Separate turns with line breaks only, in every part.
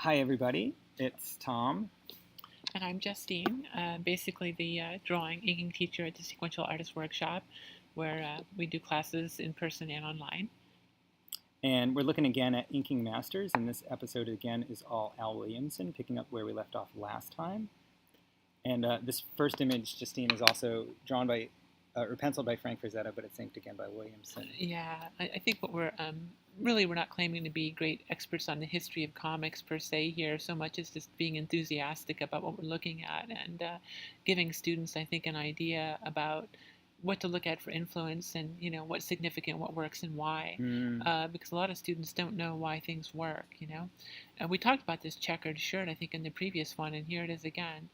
Hi, everybody. It's Tom.
And I'm Justine, basically the drawing inking teacher at the Sequential Artist Workshop, where we do classes in person and online.
And we're looking again at Inking Masters. And this episode, again, is all Al Williamson, picking up where we left off last time. And this first image, Justine, is also drawn by, or penciled by Frank Frazetta, but it's inked again by Williamson.
Yeah, I think what we're not claiming to be great experts on the history of comics per se here, so much as just being enthusiastic about what we're looking at and giving students, I think, an idea about what to look at for influence and what's significant, what works, and why. Because a lot of students don't know why things work. And we talked about this checkered shirt, I think, in the previous one, and here it is again.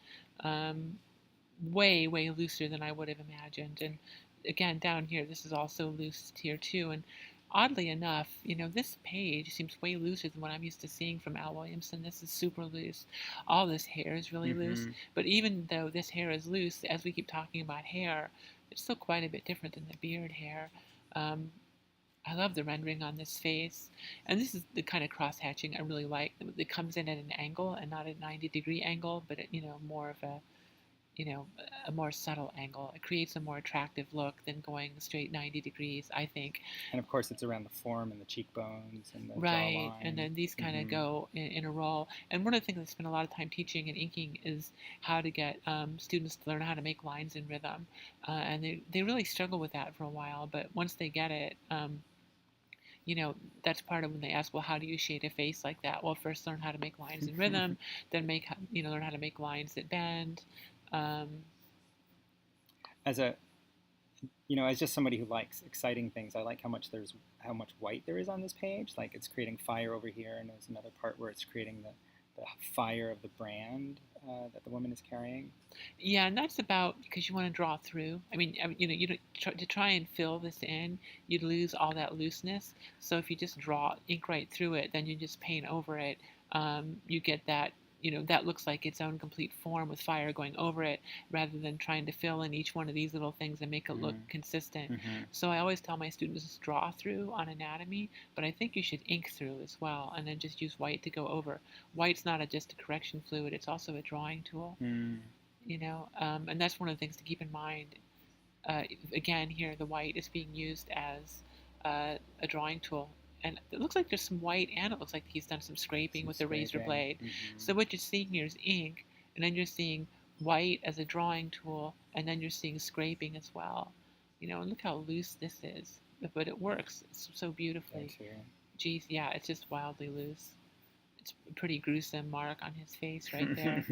Way looser than I would have imagined. And again, down here, this is also loose here too. And oddly enough, this page seems way looser than what I'm used to seeing from Al Williamson. This is super loose. All this hair is really loose. But even though this hair is loose, as we keep talking about hair, it's still quite a bit different than the beard hair. I love the rendering on this face. And this is the kind of cross-hatching I really like. It comes in at an angle and not a 90-degree angle, but more of a more subtle angle. It creates a more attractive look than going straight 90 degrees, I think.
And of course, it's around the form and the cheekbones and the
Right,
jawline.
and then these kind of go in a row. And one of the things I spend a lot of time teaching and inking is how to get students to learn how to make lines in rhythm. And they really struggle with that for a while, but once they get it, that's part of when they ask, well, how do you shade a face like that? Well, first learn how to make lines in rhythm, then learn how to make lines that bend.
As a, as just somebody who likes exciting things, I like how much white there is on this page. Like it's creating fire over here, and there's another part where it's creating the fire of the brand that the woman is carrying.
Yeah, and that's about because you want to draw through. You don't, to try and fill this in, you'd lose all that looseness. So if you just draw ink right through it, then you just paint over it. You get that. That looks like its own complete form with fire going over it, rather than trying to fill in each one of these little things and make it look consistent. So I always tell my students to draw through on anatomy, but I think you should ink through as well, and then just use white to go over. White's not just a correction fluid; it's also a drawing tool. And that's one of the things to keep in mind. Again, here the white is being used as a drawing tool. And it looks like there's some white, and it looks like he's done some scraping with the razor blade. So what you're seeing here is ink, and then you're seeing white as a drawing tool, and then you're seeing scraping as well. And look how loose this is. But it works so beautifully. Geez, yeah, it's just wildly loose. It's a pretty gruesome mark on his face right there.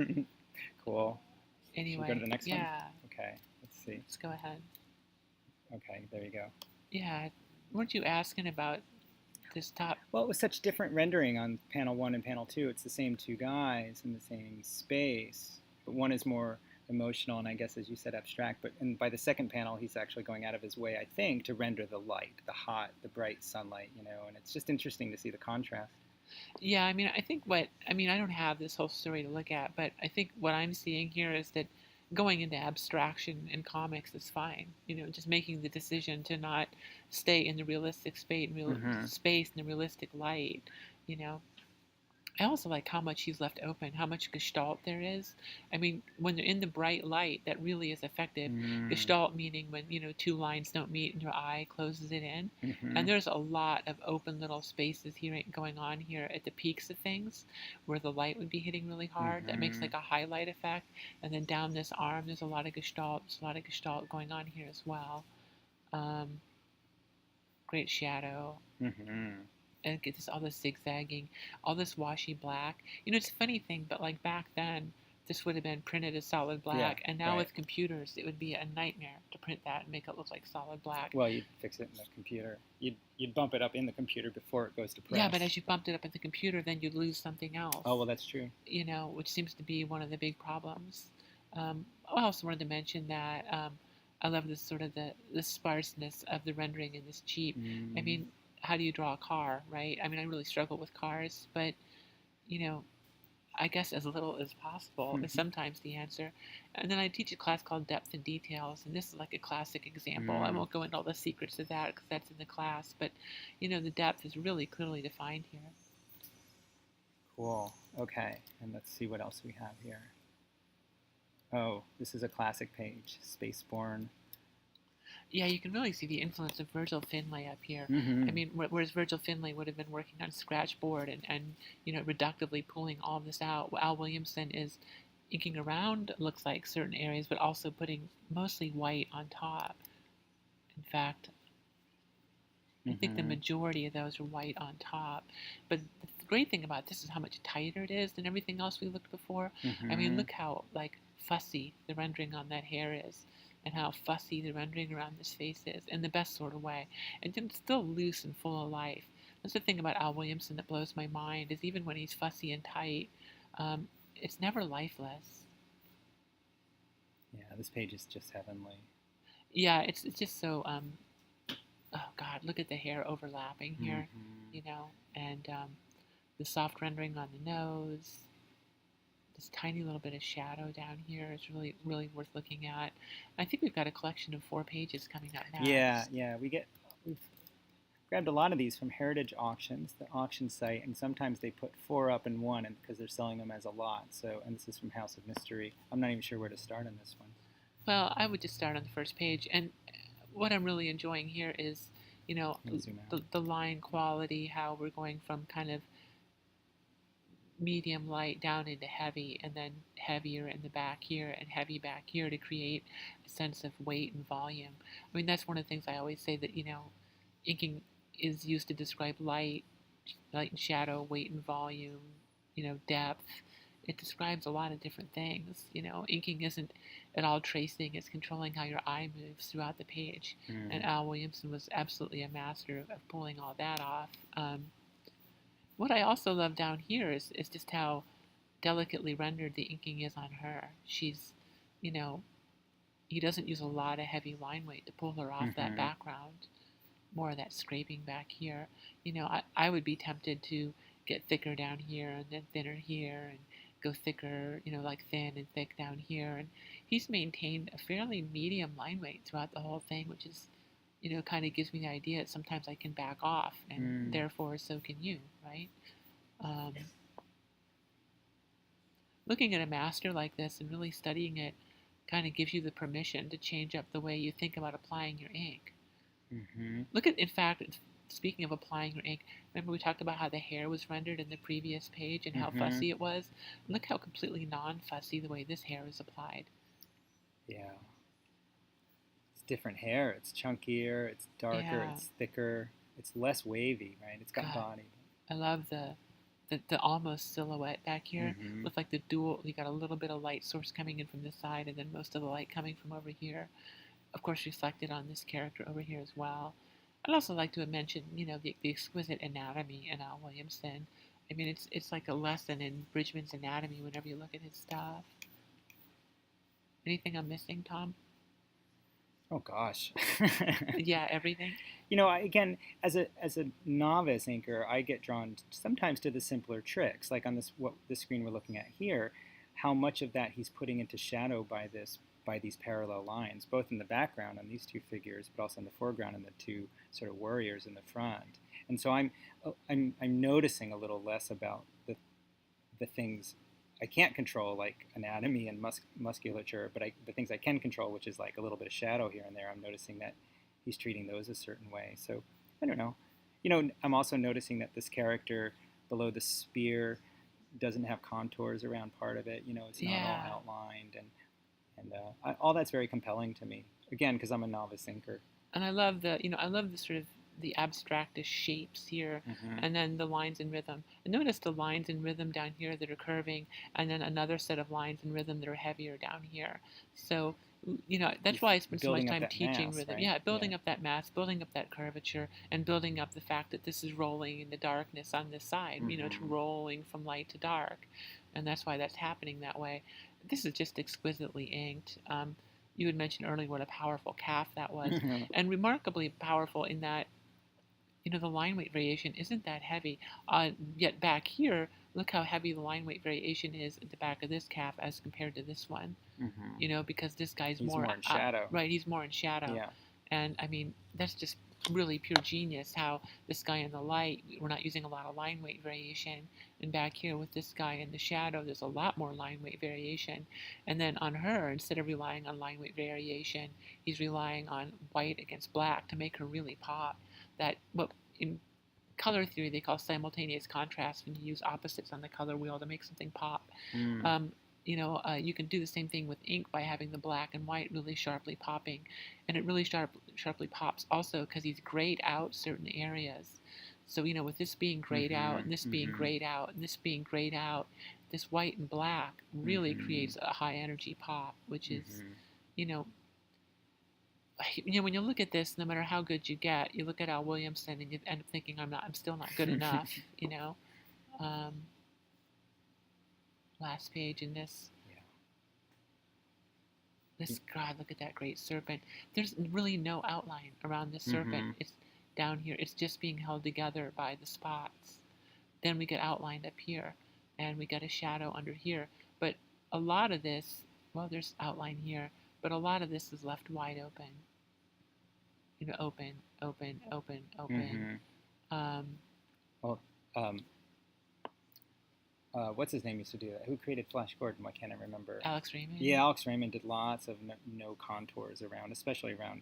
Cool.
Anyway,
should we go to the next one?
Yeah.
Okay, let's see.
Let's go ahead.
Okay, there you go.
Yeah, weren't you asking about this top?
Well, it was such different rendering on panel 1 and panel 2. It's the same two guys in the same space, but one is more emotional and I guess, as you said, abstract. And by the second panel, he's actually going out of his way, I think, to render the light, the bright sunlight, and it's just interesting to see the contrast.
Yeah, I don't have this whole story to look at, but I think what I'm seeing here is that going into abstraction in comics is fine. Just making the decision to not stay in the realistic space, space and the realistic light. I also like how much he's left open, how much gestalt there is. When they're in the bright light, that really is effective. Gestalt meaning when, two lines don't meet and your eye closes it in. And there's a lot of open little spaces here going on here at the peaks of things where the light would be hitting really hard. That makes like a highlight effect. And then down this arm, there's a lot of gestalt. There's a lot of gestalt going on here as well. Great shadow. And get all this zigzagging, all this washy black. It's a funny thing, but like back then, this would have been printed as solid black, and now with computers, it would be a nightmare to print that and make it look like solid black.
Well, you'd fix it in the computer. You'd bump it up in the computer before it goes to press.
Yeah, but as you bumped it up in the computer, then you'd lose something else.
Oh, well, that's true.
Which seems to be one of the big problems. I also wanted to mention that I love this sort of the sparseness of the rendering in this cheap. How do you draw a car, right? I really struggle with cars, but, I guess as little as possible is sometimes the answer. And then I teach a class called Depth and Details, and this is like a classic example. I won't go into all the secrets of that because that's in the class, but, the depth is really clearly defined here.
Cool. Okay, and let's see what else we have here. Oh, this is a classic page, Spaceborne.
Yeah, you can really see the influence of Virgil Finlay up here. I
Mm-hmm.
mean, whereas Virgil Finlay would have been working on scratchboard and reductively pulling all this out, Al Williamson is inking around, looks like, certain areas, but also putting mostly white on top. In fact, I think the
Mm-hmm.
majority of those are white on top. But the great thing about this is how much tighter it is than everything else we looked before. I mean,
Mm-hmm.
look how like fussy the rendering on that hair is, and how fussy the rendering around this face is, in the best sort of way. And it's still loose and full of life. That's the thing about Al Williamson that blows my mind is even when he's fussy and tight, it's never lifeless.
Yeah, this page is just heavenly.
Yeah, it's just so oh God, look at the hair overlapping here,
Mm-hmm.
and the soft rendering on the nose. This tiny little bit of shadow down here is really, really worth looking at. I think we've got a collection of 4 pages coming up
Yeah,
next.
yeah, we've grabbed a lot of these from Heritage Auctions, the auction site, and sometimes they put 4 up in one, and because they're selling them as a lot. So, and this is from House of Mystery. I'm not even sure where to start on this one.
Well, I would just start on the first page, and what I'm really enjoying here is,
Let me zoom out.
the line quality, how we're going from kind of medium light down into heavy, and then heavier in the back here and heavy back here to create a sense of weight and volume. I mean, that's one of the things I always say that, inking is used to describe light and shadow, weight and volume, depth. It describes a lot of different things. Inking isn't at all tracing, it's controlling how your eye moves throughout the page. And
Mm.
Al Williamson was absolutely a master of pulling all that off. What I also love down here is just how delicately rendered the inking is on her. She's, you know, he doesn't use a lot of heavy line weight to pull her off that
Mm-hmm.
background. More of that scraping back here. I would be tempted to get thicker down here and then thinner here and go thicker, like thin and thick down here. And he's maintained a fairly medium line weight throughout the whole thing, which is, kind of gives me the idea that sometimes I can back off, and
Mm.
therefore so can you, right? Um, Looking at a master like this and really studying it kind of gives you the permission to change up the way you think about applying your ink.
Mm-hmm.
Look at, in fact, speaking of applying your ink, remember we talked about how the hair was rendered in the previous page and how
Mm-hmm.
fussy it was? Look how completely non-fussy the way this hair is applied.
Yeah. It's different hair. It's chunkier, it's darker,
Yeah,
it's thicker, it's less wavy, right? It's got
God,
body.
I love the almost silhouette back here.
Mm-hmm.
Looks like the dual, you got a little bit of light source coming in from this side and then most of the light coming from over here. Of course, reflected on this character over here as well. I'd also like to mention, the exquisite anatomy in Al Williamson. I mean, it's like a lesson in Bridgman's anatomy whenever you look at his stuff. Anything I'm missing, Tom?
Oh gosh.
Yeah, everything.
Again, as a novice inker, I get drawn sometimes to the simpler tricks, like on this screen we're looking at here, how much of that he's putting into shadow by these parallel lines, both in the background on these two figures, but also in the foreground and the two sort of warriors in the front. And so I'm noticing a little less about the things I can't control, like anatomy and musculature, but the things I can control, which is like a little bit of shadow here and there, I'm noticing that he's treating those a certain way. So I don't know. I'm also noticing that this character below the spear doesn't have contours around part of it. It's not all
Yeah.
outlined, and all that's very compelling to me. Again, because I'm a novice inker.
And I love the sort of the abstractest shapes here,
Mm-hmm.
and then the lines in rhythm. And notice the lines in rhythm down here that are curving, and then another set of lines in rhythm that are heavier down here. So, that's
He's
why I spend so much
building up
time
that
teaching
mass,
rhythm.
right?
Yeah,
Yeah.
building up that mass, building up that curvature, and building up the fact that this is rolling in the darkness on this side. It's
Mm-hmm.
rolling from light to dark, and that's why that's happening that way. This is just exquisitely inked. You had mentioned earlier what a powerful calf that was, and remarkably powerful in that the line weight variation isn't that heavy. Yet back here, look how heavy the line weight variation is at the back of this calf as compared to this one.
Mm-hmm.
Because this guy's
He's
more
more in shadow.
right. He's more in shadow,
Yeah.
and I mean that's just really pure genius how this guy in the light, we're not using a lot of line weight variation. And back here with this guy in the shadow, there's a lot more line weight variation. And then on her, instead of relying on line weight variation, he's relying on white against black to make her really pop. That what in color theory they call simultaneous contrast, when you use opposites on the color wheel to make something pop.
Mm.
You can do the same thing with ink by having the black and white really sharply popping. And it really sharply pops also because he's grayed out certain areas. So, with this being grayed out and this being grayed out and this being grayed out, this white and black really creates a high energy pop, which is, when you look at this, no matter how good you get, you look at Al Williamson and you end up thinking, I'm still not good enough, Last page in this. This, God, look at that great serpent. There's really no outline around this serpent. It's down here. It's just being held together by the spots. Then we get outlined up here, and we get a shadow under here. But a lot of this, well, there's outline here, but a lot of this is left wide open. Open, open, open, open.
What's his name used to do that? Who created Flash Gordon? Why can't I remember?
Alex Raymond?
Yeah, Alex Raymond did lots of no contours around, especially around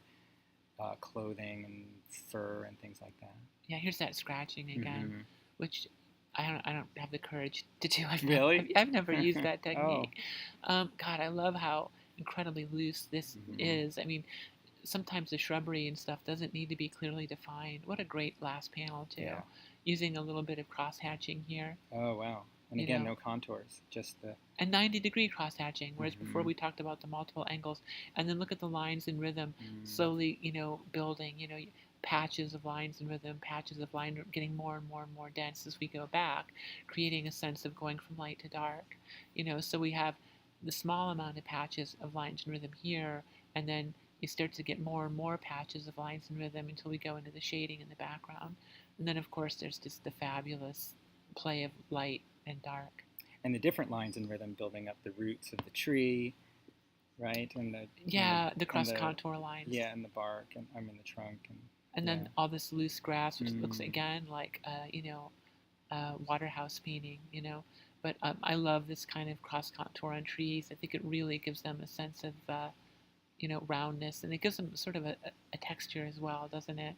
clothing and fur and things like that.
Yeah, here's that scratching again, which I don't have the courage to do. I've never used that technique. God, I love how incredibly loose this is. I mean, sometimes the shrubbery and stuff doesn't need to be clearly defined. What a great last panel, too.
Yeah.
Using a little bit of cross-hatching here.
Oh, wow. And again, no contours, just the...
And 90-degree cross-hatching, whereas before we talked about the multiple angles. And then look at the lines in rhythm, slowly, building, patches of lines in rhythm, patches of line getting more and more and more dense as we go back, creating a sense of going from light to dark. So we have the small amount of patches of lines in rhythm here, and then you start to get more and more patches of lines in rhythm until we go into the shading in the background. And then, of course, there's just the fabulous play of light and dark.
And the different lines in rhythm building up the roots of the tree, right? And
the cross-contour lines.
Yeah, and the bark, and the trunk.
And then all this loose grass, which looks, again, like, waterhouse painting, But I love this kind of cross-contour on trees. I think it really gives them a sense of... roundness, and it gives them sort of a texture as well, doesn't it?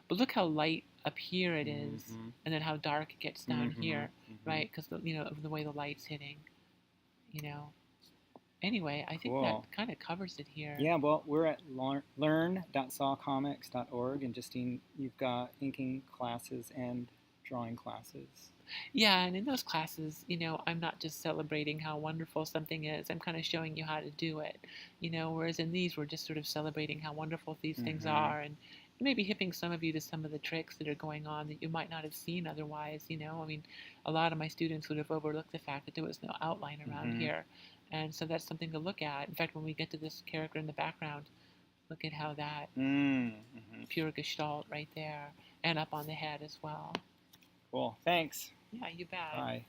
But look how light up here it is, and then how dark it gets down here, right? Because of the way the light's hitting. Anyway, I think that kind of covers it here.
Yeah, well, we're at learn.sawcomics.org, and Justine, you've got inking classes and drawing classes.
Yeah, and in those classes, I'm not just celebrating how wonderful something is. I'm kind of showing you how to do it, whereas in these, we're just sort of celebrating how wonderful these things are, and maybe hipping some of you to some of the tricks that are going on that you might not have seen otherwise, I mean, a lot of my students would have overlooked the fact that there was no outline around here, and so that's something to look at. In fact, when we get to this character in the background, look at how that pure gestalt right there, and up on the head as well.
Cool. Thanks.
Yeah, you bet.
Bye.